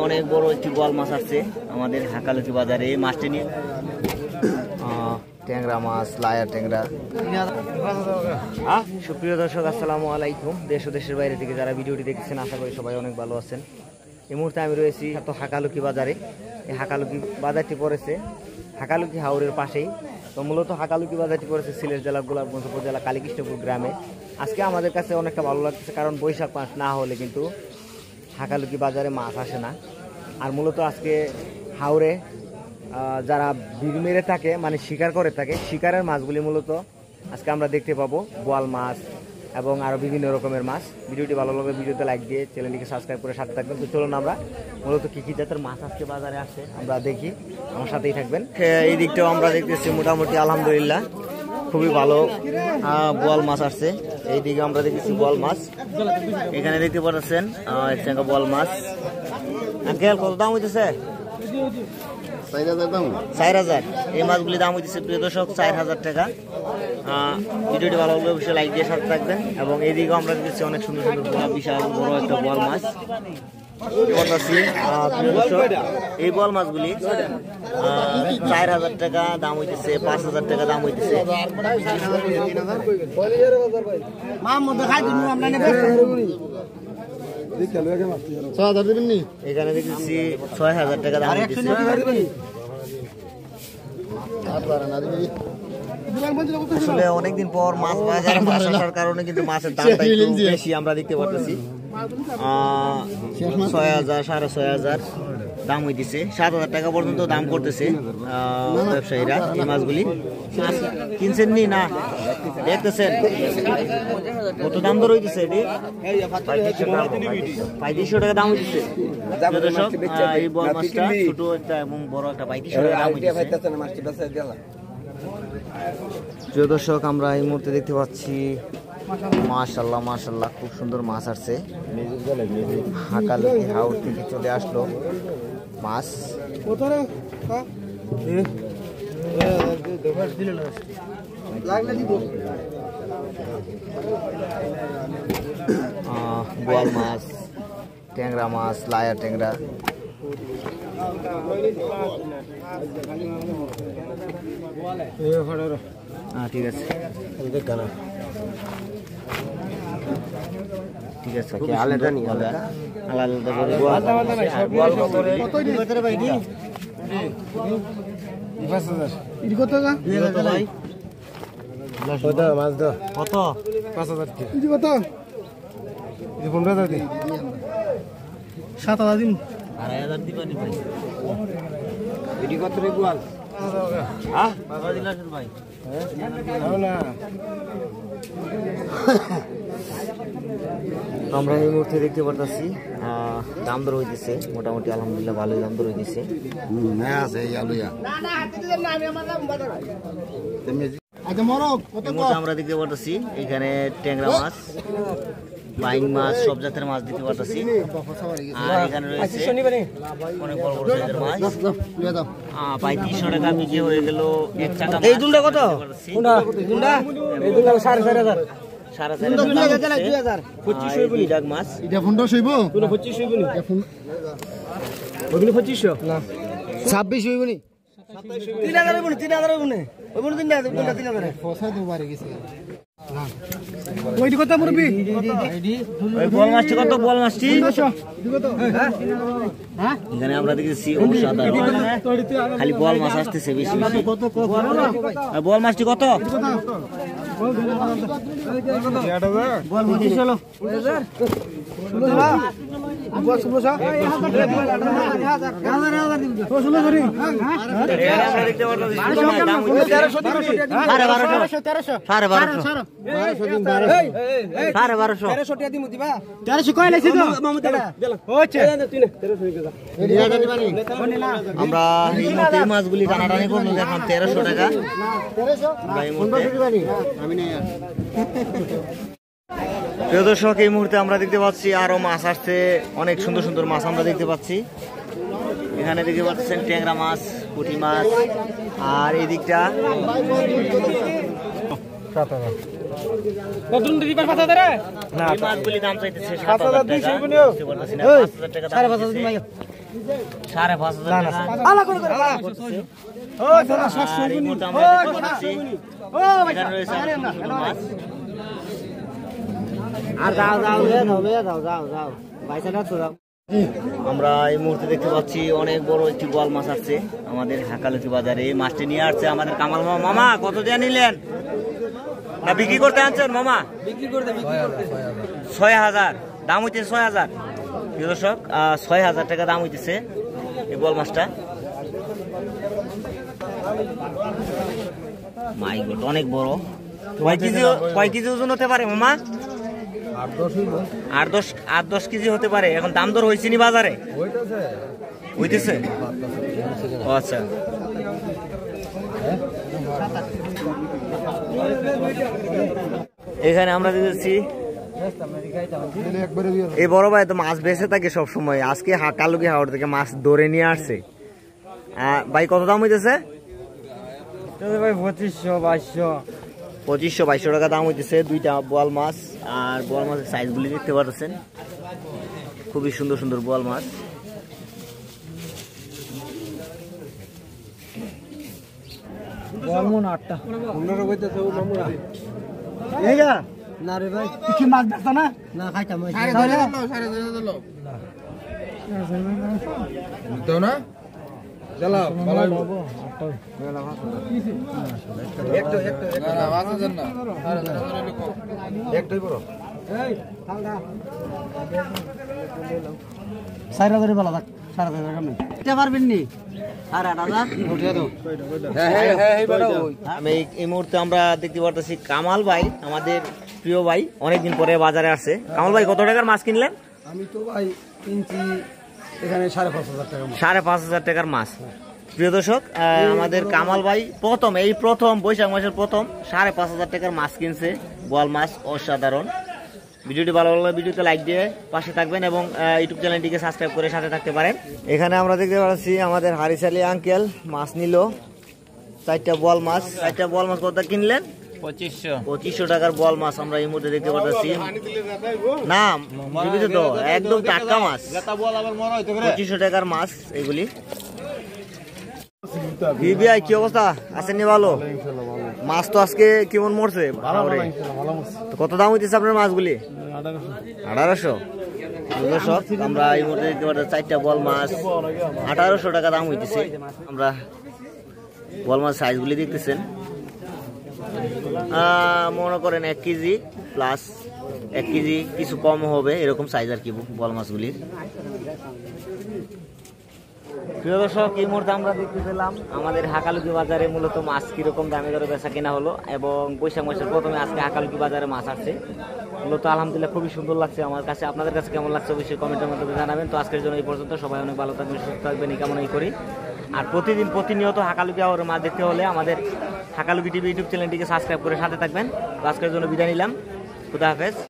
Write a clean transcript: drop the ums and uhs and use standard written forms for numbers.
অনেক বড় একটি বোয়াল মাছ আসছে আমাদের হাকালুকি বাজারে। মাছটি নিয়ে ট্যাংরা মাছ, লায়া ট্যাংরা। সুপ্রিয় দর্শক, আসসালামু আলাইকুম। দেশ ও দেশের বাইরে থেকে যারা ভিডিওটি দেখছেন, আশা করি সবাই অনেক ভালো আছেন। এই মুহূর্তে আমি রয়েছি তো হাকালুকি বাজারে। এই হাকালুকি বাজারটি পড়েছে হাকালুকি হাওরের পাশেই। তো মূলত হাকালুকি বাজারটি পড়েছে সিলেট জেলা গোলাপগঞ্জ উপজেলা কালীকৃষ্ণপুর গ্রামে। আজকে আমাদের কাছে অনেকটা ভালো লাগতেছে, কারণ বৈশাখ মাস না হলে কিন্তু হাকালুকি বাজারে মাছ আসে না। আর মূলত আজকে হাওরে যারা বিল মেরে থাকে, মানে শিকার করে থাকে, শিকারের মাছগুলি মূলত আজকে আমরা দেখতে পাবো। বোয়াল মাছ এবং আরও বিভিন্ন রকমের মাছ। ভিডিওটি ভালো লাগলে ভিডিওতে লাইক দিয়ে চ্যানেলটিকে সাবস্ক্রাইব করে সাথে থাকবেন। তো চলুন আমরা মূলত কী কী জাতের মাছ আজকে বাজারে আসে আমরা দেখি, আমার সাথেই থাকবেন। এই দিকটাও আমরা দেখতেছি মোটামুটি আলহামদুলিল্লাহ খুবই ভালো বোয়াল মাছ আসছে। এই দিকে আমরা দেখতেছি বোয়াল মাছ। এখানে দেখতে পাচ্ছেন একটা বোয়াল মাছ। আঙ্কেল কত দাম হইতেছে? 4,000। এই মাছগুলি দাম হইতেছে প্রিয় দর্শক 4,000 টাকা। ভিডিওটি ভালো লাগলে অবশ্যই লাইক দিয়ে সাথে থাকবেন। এবং এইদিকেও আমরা দেখছি অনেক সুন্দর সুন্দর বিশাল বড় একটা বোয়াল মাছ। এই বোয়াল মাছগুলি 4,000 টাকা দাম হইতেছে, 5,000 টাকা দাম হইতেছে। এখানে দেখতেছি 6,000 টাকা দাম হইতেছে। আসলে অনেকদিন পর মাছ বাজারে মাছ আসার কারণে কিন্তু মাছের দামটা একটু বেশি আমরা দেখতে পাচ্ছি। 6,000 6,500 দাম হইতেছে। 7,000 টাকা পর্যন্ত দাম করতেছে ব্যবসায়ীরা। এই মাছগুলি কিনছেন নি না দেখতেছেন কত দাম দর হইতেছে? এটি 3,500 টাকা দাম হইতেছে। এই বড় মাছটা ছোট একটা এবং বড় একটা 3,500 টাকা দাম হইতেছে। প্রিয় দর্শক, আমরা এই মুহূর্তে দেখতে পাচ্ছি মাশাআল্লাহ মাশাআল্লাহ খুব সুন্দর মাছ আসছে। হাকালুকি হাওর থেকে চলে আসলো মাছ। বোয়াল মাছ, ট্যাংরা মাছ, লায়া ট্যাংরা। ঠিক আছে ঠিক আছে, আলাদা নি আলাদা আলাদা করে বোয়াল কত ভাই? মাছ দাও কত? 5,000 কত? 15,000 7,000 দিন। 2,500 দিবানি ভাই। এটি কত রে বোয়াল? হ্যাঁ 5,000 দিলাছেন ভাই। না আমরা এই মুহূর্তে দেখতে পারতেছি দাম দর হইতেছে মোটামুটি আলহামদুলিল্লাহ ভালোই দাম দর হইতেছে। আমরা দেখতে পারতেছি এখানে ট্যাংরা মাছ, বাইং মাছ, সব জাতের মাছ দেখতে পারতেছি। আর এখানে রয়েছে অনেক বড় বড় সাইজের মাছ। 3,500 টাকা বিক্রি হয়ে গেল এক টাকা। এই দুলটা কত? এই দুলটা 4,500। 4,500 মাছ। এটা 1500 হইব? 2500 হইব নি? ওগুলো 2500 না 26 হইব নি? 3,000 হইব নি? 3,000 হইব নি? ওই বড় 3,000 পয়সা তো বাড়ি গেছে না। ওইটি কত মুরবি? ওই বল মাছটি কত? বল মাছটি 1500 কত? হ্যাঁ এখানে আমরা দেখেছি অসাধারণ খালি বল মাছ আসতেছে বেশি বেশি। কত বল মাছটি কত? বল 2500 হলো 2000 আমরা এই মাছগুলি টানাটানি করলো এখন 1,300 টাকা। প্রিয় দর্শক, এই মুহূর্তে আমরা দেখতে পাচ্ছি আরো মাছ আসছে, অনেক সুন্দর সুন্দর মাছ আমরা দেখতে পাচ্ছি। এখানে দেখতে পাচ্ছেন ট্যাংরা মাছ, পুঁটি মাছ। আর এই দিকটা কতদিন দিদি 5000 রে না এই মাছগুলি দাম চাইতেছে 5200 টাকা 5000 টাকা দাম 5500 ভাই 5500 টাকা আলা করে ও দাদা 700 গুনি ও ভাই মাছ আর যাও যাও ভাই সাথে যাও আমরা এই মুহূর্তে দেখতে পাচ্ছি অনেক বড় একটি বোয়াল মাছ আসছে আমাদের হাকালুকি বাজারে। এই মাছটি নিয়ে আসছে আমাদের কামাল মামা। মামা কত দিয়ে নিলেন না বিক্রি করতে আনছেন মামা? বিক্রি করতে 6000 দাম হইতেছে 6000 প্রিয় দর্শক 6000 টাকা দাম হইতেছে এই বোয়াল মাছটা। মাই গড অনেক বড়। কয় কেজি ওজন হতে পারে মামা? 8-10 কেজি হতে পারে। এখন দাম দর হয়েছে নি বাজারে? হইতেছে। ও আচ্ছা এখানে আমরা দেখেছি এই বড় ভাই তো মাছ বেঁচে থাকে সব সময়। আজকে কালুকি হাওড় থেকে মাছ ধরে নিয়ে আসছে। ভাই কত দাম হইতেছে? ভাই 2500 2200 টাকা দাম হইতেছে দুইটা বোয়াল মাছ। আর বোয়াল মাছের সাইজগুলি দেখতে পাচ্ছেন, খুবই সুন্দর সুন্দর বোয়াল মাছ। বলমুন 8টা 15 কইতেছে ও মামুরা এইগা না রে ভাই কি মাছ বেচতা না খাইতাম ওই সাড়ে দিলো দাও না চলো বলাই 8টা একটা না বাঁচাছেন না একটাই বড় এই ঠান্ডা 4000 বলা থাক 4000 টাকা এটা পারবেন নি আমি এই মুহূর্তে আমরা দেখতে পারতেছি কামাল ভাই, আমাদের প্রিয় ভাই, অনেকদিন পরে বাজারে আসছে। কামাল ভাই কত টাকার মাছ কিনলেন? আমি তো ভাই কিনছি এখানে 5500 টাকা 5500 টাকার মাছ। প্রিয় দর্শক আমাদের কামাল ভাই প্রথম বৈশাখ মাসের প্রথম 5500 টাকার মাছ কিনছে, বোয়াল মাছ। অসাধারণ। ভিডিওটি ভালো লাগলে ভিডিওতে লাইক দিয়ে পাশে থাকবেন এবং ইউটিউব চ্যানেলটিকে সাবস্ক্রাইব করে সাথে থাকতে পারেন। এখানে আমরা দেখতে পাচ্ছি আমাদের হারিসালি আঙ্কেল মাছ নিল 4টা বোয়াল মাছ। 4টা বোয়াল মাছ কত কিনলেন? 2500 টাকার বোয়াল মাছ আমরা এই মুহূর্তে দেখতে পাচ্ছি। না জীবিত তো একদম টাটকা মাছ। 2500 টাকার মাছ এগুলি। ভাই কি অবস্থা আছেন? ভালো মাছ তো আজকে কেমন মরছে? কত দাম হইতেছে আপনার মাছগুলি? 1800। আমরা এই মুহূর্তে দেখতে পাচ্ছি 4টা বোয়াল মাছ 1800 টাকা দাম হইতেছে। আমরা বোয়াল মাছ সাইজগুলি দেখতেছেন, মনে করেন 1 কেজি প্লাস 1 কেজি কিছু কম হবে এরকম সাইজ আর কি বোয়াল মাছগুলির। প্রিয় দর্শক এই মুহূর্তে আমরা দেখতে পেলাম আমাদের হাকালুকি বাজারে মূলত মাছ কিরকম দামে দরে বেচা কেনা হলো এবং বৈশাখ মাসের প্রথমে আজকে হাকালুকি বাজারে মাছ আসছে। মূলত আলহামদুলিল্লাহ খুবই সুন্দর লাগছে আমার কাছে। আপনাদের কাছে কেমন লাগছে অবশ্যই কমেন্টের মাধ্যমে জানাবেন। তো আজকের জন্য এই পর্যন্ত। সবাই অনেক ভালো থাকবেন, সুস্থ থাকবেন এই কামনাই করি। আর প্রতিনিয়ত হাকালুকি হাওরের মাছ দেখতে হলে আমাদের হাকালুকি টিভি ইউটিউব চ্যানেলটিকে সাবস্ক্রাইব করে সাথে থাকবেন। তো আজকের জন্য বিদায় নিলাম। খুদা হাফেজ।